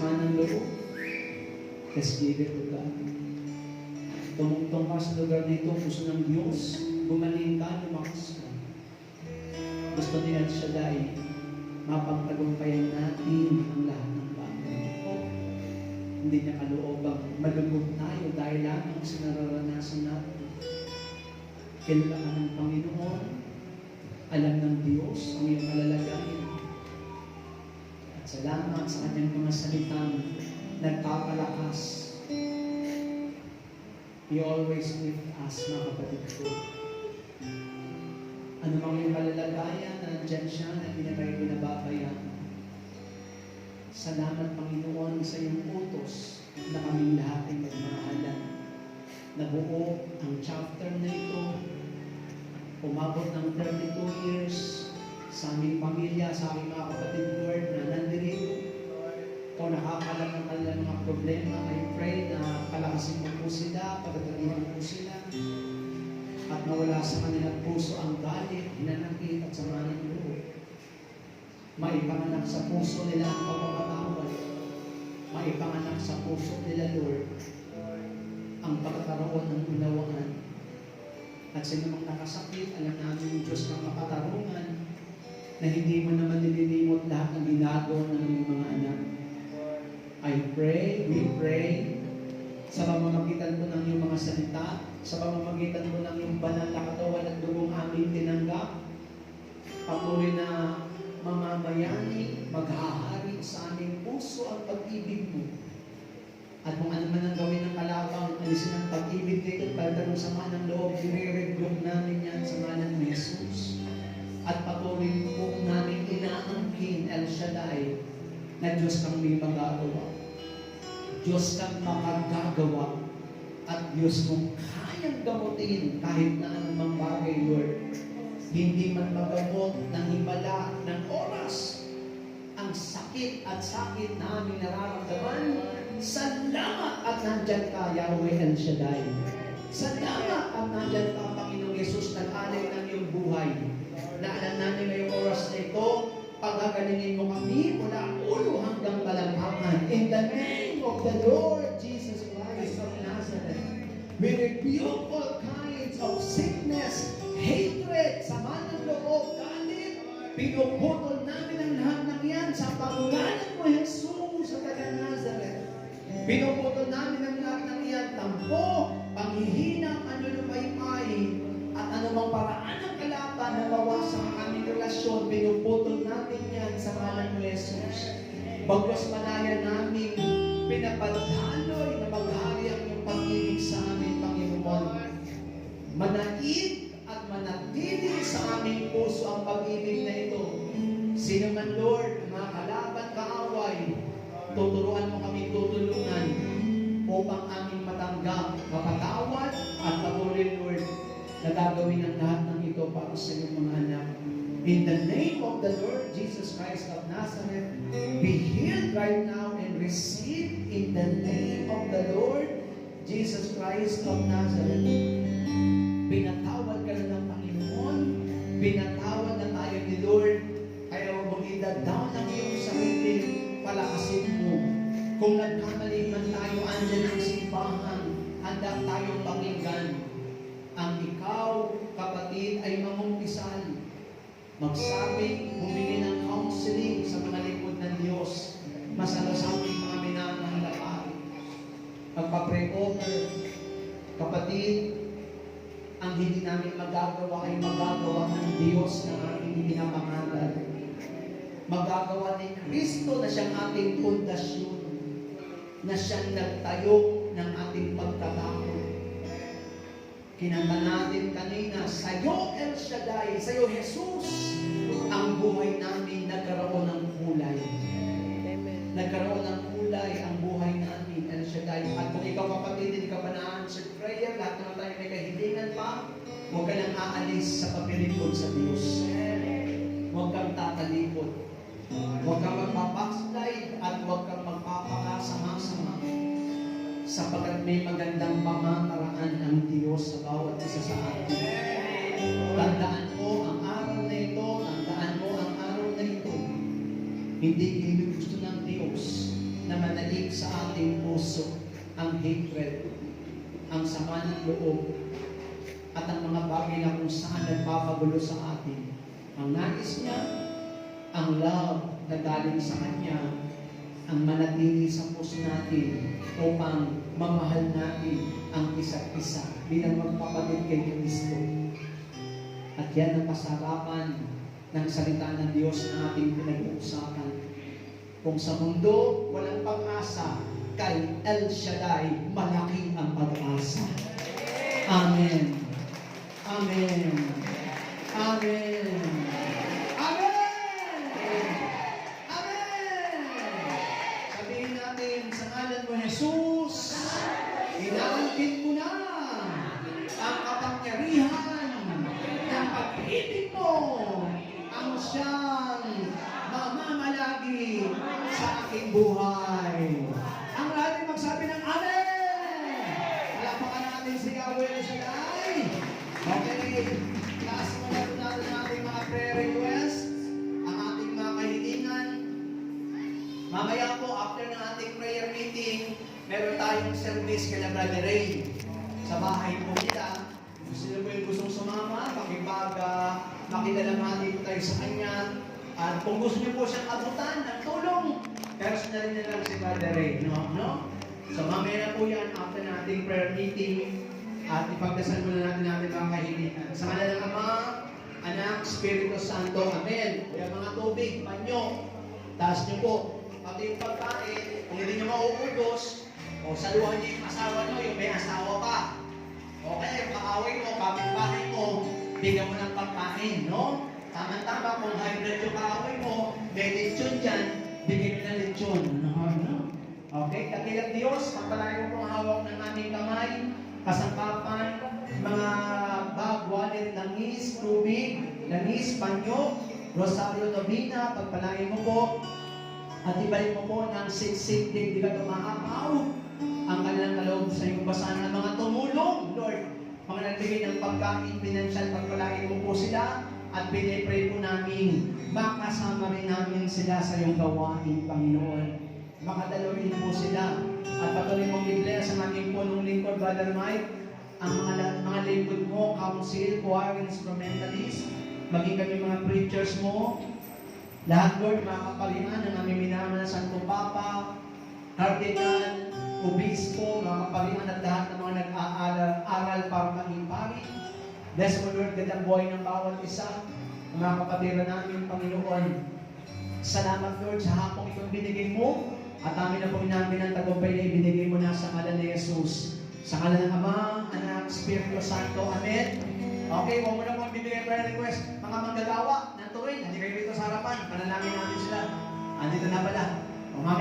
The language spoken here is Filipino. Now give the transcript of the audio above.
sama ng loob. Let's give it to God. Tumungtong ka sa lugar nito, gusto ng Diyos, gumaling ka, lumakas ka. Gusto ni El Shaddai, mapagtagumpayan natin ang lahat ng bagay. Hindi niya kaloobang malugod tayo dahil lamang sa nararanasan natin. Kilala ka ng Panginoon, alam ng Diyos ang iyong kalalagayan. At salamat sa kanyang mga salitang nagpapalakas. He always lift us, mga kapatid ko. Ano mang yung kalalagayan na nandyan siya na hindi na tayo binababayan. Salamat, Panginoon, sa iyong utos na kaming lahat ay magmahalan. Nabuo ang chapter na ito. Umabot ng 32 years sa aming pamilya, sa aming mga kapatid, Lord, na nandito. Ikaw nakakalam ng kanilang mga problema. I pray na palakasin mo po sila, pagdadalihan mo po sila, at mawala sa kanilang puso ang galit, hinanakit at sama ng loob. Maipanganak sa puso nila ang pagpapatawad. Maipanganak sa puso nila, Lord, ang pagkakaroon ng unawaan. At sino mang nakasakit, alam namin Diyos ng makatarungan na hindi mo naman nililimot lahat ng ginagawa ng iyong mga anak. I pray, we pray, sa pamamagitan mo ng iyong mga salita, sa pamamagitan mo ng iyong banal na katawan at dugong aming tinanggap, patuloy na mamamayani, maghahari sa aming puso ang pag-ibig mo. At kung ano man ang gawin ng kalabang, alisin ang pag-ibig dito, pagdating sa sama ng loob, i-rebuke namin yan sa ngalan ni Jesus. At patuloy po namin inaangkin, El Shaddai, na Diyos kang may magagawa. Diyos kang makagagawa. At Diyos mong kayang gamutin kahit na anumang bagay, Lord. Hindi man magamot ng himala ng oras ang sakit at sakit na aming nararamdaman. Salamat at nandyan ka, Yahweh El Shaddai. Salamat at nandyan ka, Panginoong Yesus, nag-alay ng iyong buhay. Naalam namin ngayong oras na ito, pagagalingin mo kami mula ulo hanggang talampakan. In the name of the Lord Jesus Christ of Nazareth, we rebuke all kinds of sickness, hatred, sama ng loob, galit. Pinuputol namin ang lahat ng yan sa pangalan mo, Jesus, sa taga Nazareth. Pinuputol namin ang lahat ng yan, tampo, panghihina, panlulupay-pay, at anumang paraan ng kalaban na mawasak ang aming relasyon, pinuputol natin yan sa ngalan ni Jesus. Bagwas malaya namin, pinapadhaloy na maghari ang iyong pag-ibig sa amin, Panginoon. Manaid at manatili sa aming puso ang pag-ibig na ito. Sino man, Lord, mga kalaban, kaaway, tuturuan mo kami tutulungan upang aming matanggap, mapatawad at patuloy, Lord, na gagawin ang lahat ng ito para sa iyong mga anak. In the name of the Lord Jesus Christ of Nazareth, be healed right now and receive in the name of the Lord Jesus Christ of Nazareth. Pinatawad ka na ng Panginoon, pinatawad na tayo ni Lord, kaya huwag mong i-down ang iyong sarili, palakasin mo. Kung nagkamali man tayo, andyan ang simbahan, handa tayong pakinggan. Ang ikaw, kapatid, ay mamumpisal. Magsabi, humingi ng counseling sa mga likod ng Diyos. Masalasapin mga minamahalapan. Magpa-pray over. Kapatid, ang hindi namin magagawa ay magagawa ng Diyos na ating pinapangalan. Magagawa ni Kristo na siyang ating pundasyon, na siyang nagtayo ng ating pagtatapos. Kinanta natin kanina, sa'yo El Shaddai, sa'yo Jesus, ang buhay namin nagkaroon ng kulay. Amen. Nagkaroon ng kulay ang buhay namin, El Shaddai. At kung ikaw kapatid, hindi ka pa na-answer prayer, lahat naman tayo may kahilingan pa, huwag ka nang aalis sa papilikod sa Diyos. Huwag kang tatalikod. Huwag kang magpapaslide at huwag kang magpapakasama-sama. Sapagkat may magandang pamamaraan ang Diyos sa bawat isa sa atin. Tandaan mo ang araw na ito, tandaan mo ang araw na ito. Hindi gusto ng Diyos na manalik sa ating puso ang hatred, ang sama ng loob, at ang mga bagay na kung saan nagpapagulo sa atin. Ang nais niya, ang love na galing sa Kanya, ang manatili sa puso natin upang mamahal natin ang isa't isa bilang magpapatid kay Kristo. At yan ang kasarapan ng salita ng Diyos na ating pinag-uusapan. Kung sa mundo walang pag-asa, kay El Shaddai malaki ang pag-asa. Amen. Amen. Amen. Amen. Amen. Sabihin natin sa ngalan mo, Jesus, inangkin mo na ang kapangyarihan ng pag-ibig mo ang siyang mamamalagi sa aking buhay. Ang lahat ay magsabi ng Amen! Palapakan natin si Yahweh Shaddai. Okay, nasimulan natin ang ating mga prayer requests, ang ating mga kahilingan. Mamaya po, after ng ating prayer meeting, meron tayong service kay Brother Ray. Sa bahay po nila. Sino po yung gustong sumama, makidalamati po tayo sa kanya. At kung gusto niyo po siyang abutan ng tulong, personal na lang si Brother Ray, no? So mamaya na po yan after ng ating prayer meeting. At ipagdasal muna natin mga kahilingan. Sa ngalan ng Ama, Anak, Espiritu Santo, Amen. Kaya mga tubig, panyo, taas niyo po. Pati yung pagkain, kung hindi niyo mauubos, o saluhan niyo yung asawa niyo, yung may asawa pa. Okay, yung kaaway mo, kapitbahay mo, bigyan mo ng pagkain, no? Tama-tama, kung hybrid yung kaaway mo, may lechon dyan, bigyan mo ng lechon. No? Okay, kakilang Diyos, pagpalain mo pong hawak ng aming kamay, kasangkapan, mga bag, wallet, langis, tubig, langis, panyo, rosaryo, novena, pagpalain mo po, at ibalik mo po ng siksik, di ka tumahakaw, ang kanilang kaloob sa iyong basahan ng mga tumulong, Lord, mga nagbigay ng pagkain, pinansyal, pagpalain mo po sila, at pinipray po namin, makasama rin namin sila sa iyong gawain, Panginoon. Makadalawin po sila, at patuloy mong i-bless ang aming punong lingkod, Brother Mike, ang mga lingkod mo, council, choir, instrumentalist, maging kami mga preachers mo, lahat, Lord, mga kapalian ng aming minamahal na Santong Papa, Cardinal, Obispo, mga kapalian at lahat ng mga nag-aaral para maging pari. Bless mo, Lord, gandang buhay ng bawat isa, mga kapatiran namin, Panginoon. Salamat, Lord, sa hapong itong binigay mo, at amin na po namin ang tagumpay na ibinigay mo na sa ngalan ni Jesus. Sa ngalan ng Ama, Anak, Espiritu Santo. Amen. Okay, huwag mo na po bibigay prayer request. Mga manggagawa ng tuwid, hindi kayo dito sa harapan. Panalangin natin sila. Andito na pala.